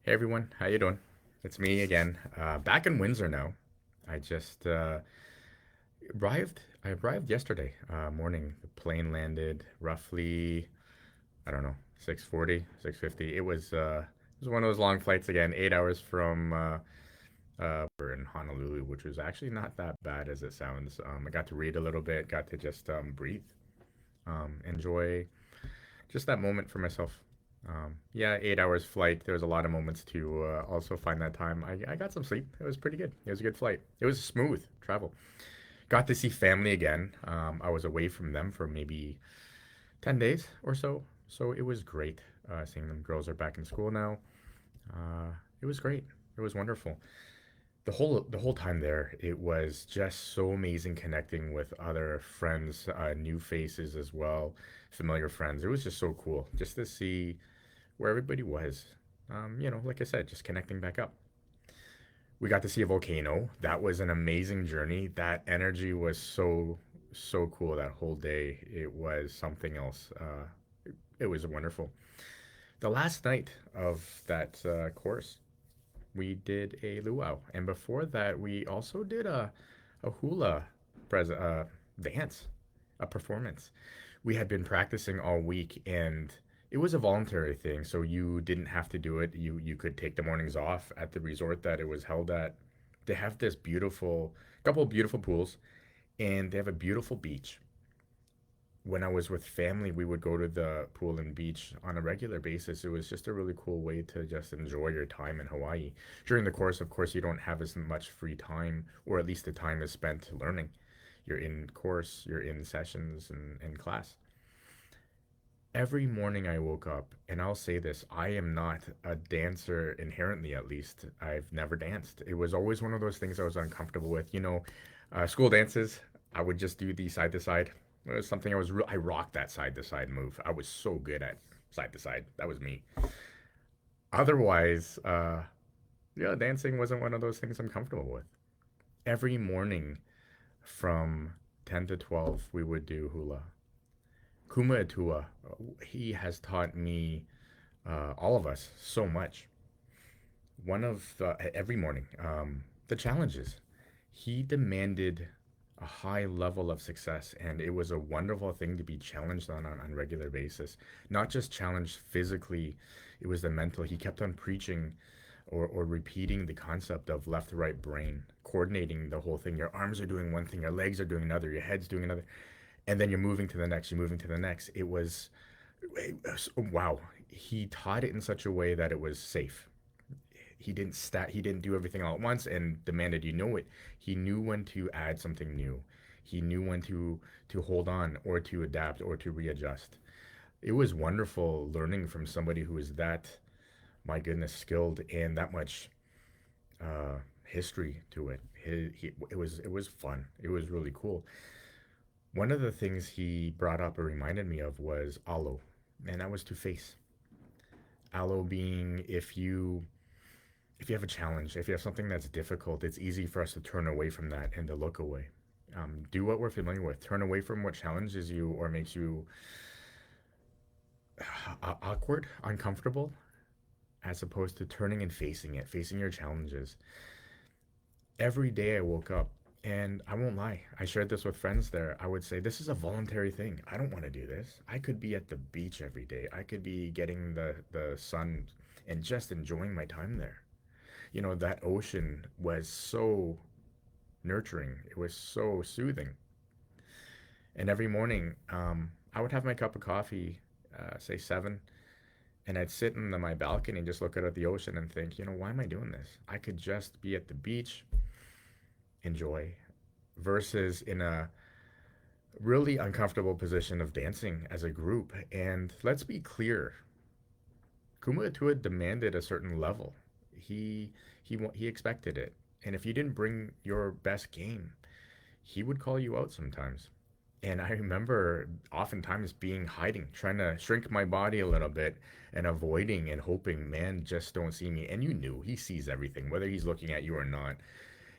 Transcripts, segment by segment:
Hey everyone, how you doing? It's me again. Back in Windsor now. I just arrived. I arrived yesterday morning. The plane landed roughly, I don't know, 6:40, 6:50. It was one of those long flights again, 8 hours from we're in Honolulu, which was actually not that bad as it sounds. I got to read a little bit, got to just breathe, enjoy just that moment for myself. Yeah, 8 hours flight. There was a lot of moments to also find that time. I got some sleep. It was pretty good. It was a good flight. It was smooth travel. Got to see family again. I was away from them for maybe 10 days or so. So it was great seeing them. Girls are back in school now. It was great. It was wonderful. The whole time there, it was just so amazing connecting with other friends, new faces as well, familiar friends. It was just so cool just to see where everybody was. Like I said, just connecting back up. We got to see a volcano. That was an amazing journey. That energy was so cool that whole day. It was something else. It was wonderful. The last night of that course, we did a luau, and before that, we also did a hula dance, a performance. We had been practicing all week, and it was a voluntary thing, so you didn't have to do it. You could take the mornings off at the resort that it was held at. They have this beautiful couple of beautiful pools, and they have a beautiful beach. When I was with family, we would go to the pool and beach on a regular basis. It was just a really cool way to just enjoy your time in Hawaii. During the course, of course, you don't have as much free time, or at least the time is spent learning. You're in course, you're in sessions and class. Every morning I woke up, and I'll say this, I am not a dancer inherently, at least. I've never danced. It was always one of those things I was uncomfortable with. School dances, I would just do the side to side. It was something I rocked that side to side move. I was so good at side to side. That was me. Otherwise, yeah, dancing wasn't one of those things I'm comfortable with. Every morning from 10 to 12, we would do hula. Kuma Atua, he has taught me, all of us, so much. Every morning, the challenges. He demanded a high level of success, and it was a wonderful thing to be challenged on a regular basis. Not just challenged physically, it was the mental. He kept on preaching or repeating the concept of left right brain, coordinating the whole thing. Your arms are doing one thing, your legs are doing another, your head's doing another, and then you're moving to the next, you're moving to the next. Wow. He taught it in such a way that it was safe. He didn't do everything all at once and demanded you know it. He knew when to add something new. He knew when to hold on or to adapt or to readjust. It was wonderful learning from somebody who is that, my goodness, skilled and that much history to it. It was fun. It was really cool. One of the things he brought up or reminded me of was alo, and that was to face. Alo being if you have a challenge, if you have something that's difficult, it's easy for us to turn away from that and to look away. Do what we're familiar with. Turn away from what challenges you or makes you awkward, uncomfortable, as opposed to turning and facing it, facing your challenges. Every day I woke up, and I won't lie, I shared this with friends there. I would say, this is a voluntary thing. I don't want to do this. I could be at the beach every day. I could be getting the sun and just enjoying my time there. That ocean was so nurturing. It was so soothing. And every morning, I would have my cup of coffee, say 7, and I'd sit in my balcony and just look out at the ocean and think, why am I doing this? I could just be at the beach, enjoy, versus in a really uncomfortable position of dancing as a group. And let's be clear, Kuma Atua demanded a certain level. He expected it. And if you didn't bring your best game, he would call you out sometimes. And I remember oftentimes being hiding, trying to shrink my body a little bit and avoiding and hoping, man, just don't see me. And you knew he sees everything, whether he's looking at you or not.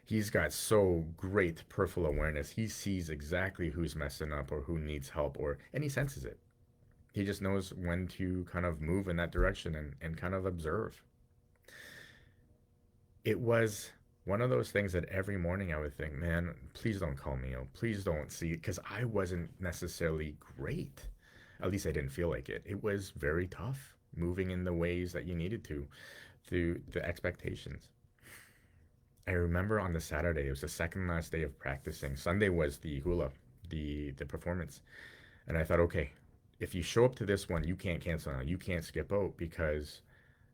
He's got so great peripheral awareness. He sees exactly who's messing up or who needs help, and he senses it. He just knows when to kind of move in that direction and kind of observe. it was one of those things that every morning I would think, man, please don't call me out. Please don't see it. Because I wasn't necessarily great. At least I didn't feel like it. It was very tough moving in the ways that you needed to through the expectations. I remember on the Saturday, it was the second last day of practicing. Sunday was the hula, the performance. And I thought, okay, if you show up to this one, you can't cancel out. You can't skip out because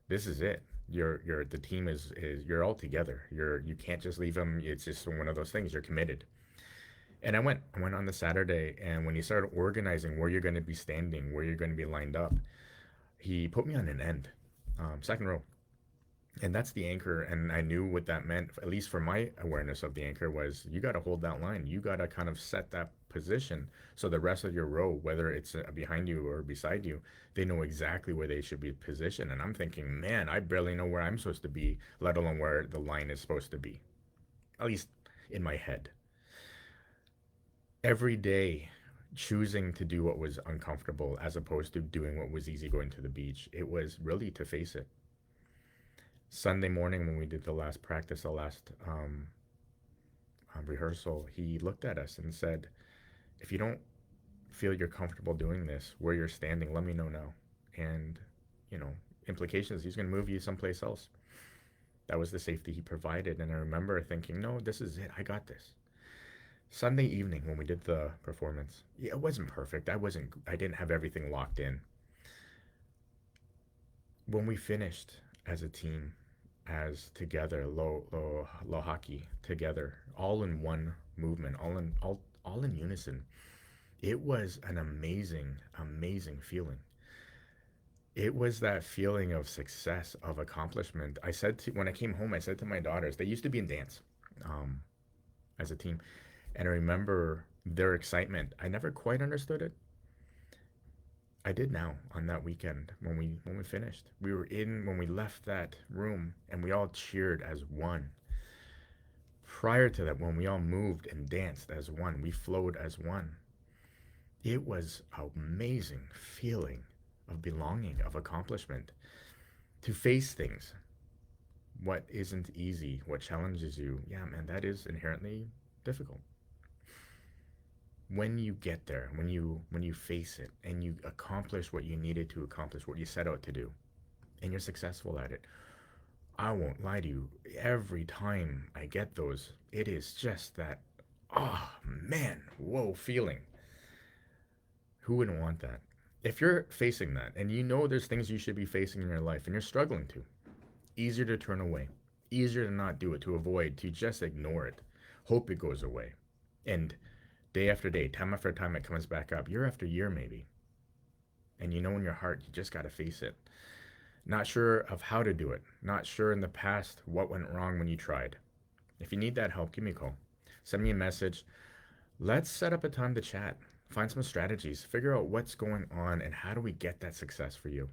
this is it. You're the team is you're all together. You can't just leave them. It's just one of those things. You're committed. And I went on the Saturday, and when he started organizing where you're going to be standing, where you're going to be lined up, he put me on an end, second row, and that's the anchor. And I knew what that meant, at least for my awareness of the anchor, was you got to hold that line. You got to kind of set that position so the rest of your row, whether it's behind you or beside you, they know exactly where they should be positioned. And I'm thinking, man, I barely know where I'm supposed to be, let alone where the line is supposed to be, at least in my head. Every day, choosing to do what was uncomfortable as opposed to doing what was easy, going to the beach, it was really to face it. Sunday morning, when we did the last practice, the last rehearsal, he looked at us and said, if you don't feel you're comfortable doing this where you're standing, let me know now. And, you know, implications, he's going to move you someplace else. That was the safety he provided. And I remember thinking, no, this is it. I got this. Sunday evening, when we did the performance, yeah, it wasn't perfect. I didn't have everything locked in. When we finished as a team, as together, low hockey together, all in one movement, all in unison. It was an amazing, amazing feeling. It was that feeling of success, of accomplishment. When I came home, I said to my daughters, they used to be in dance um, as a team, and I remember their excitement. I never quite understood it. I did now on that weekend when we finished. We were in when we left that room, and we all cheered as one. Prior to that, when we all moved and danced as one, we flowed as one. It was an amazing feeling of belonging, of accomplishment, to face things. What isn't easy, what challenges you, yeah, man, that is inherently difficult. When you get there, when you face it and you accomplish what you needed to accomplish, what you set out to do, and you're successful at it, I won't lie to you. Every time I get those, it is just that, oh man, whoa feeling. Who wouldn't want that? If you're facing that and you know there's things you should be facing in your life and you're struggling to, easier to turn away, easier to not do it, to avoid, to just ignore it, hope it goes away. And day after day, time after time, it comes back up, year after year, maybe. And you know in your heart, you just got to face it. Not sure of how to do it, not sure in the past what went wrong when you tried. If you need that help, give me a call. Send me a message. Let's set up a time to chat. Find some strategies. Figure out what's going on and how do we get that success for you.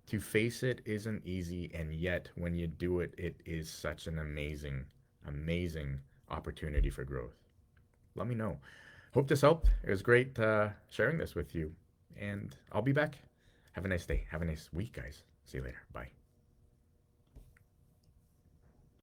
To face it isn't easy, and yet when you do it, it is such an amazing, amazing opportunity for growth. Let me know. Hope this helped. It was great sharing this with you, and I'll be back. Have a nice day. Have a nice week, guys. See you later. Bye.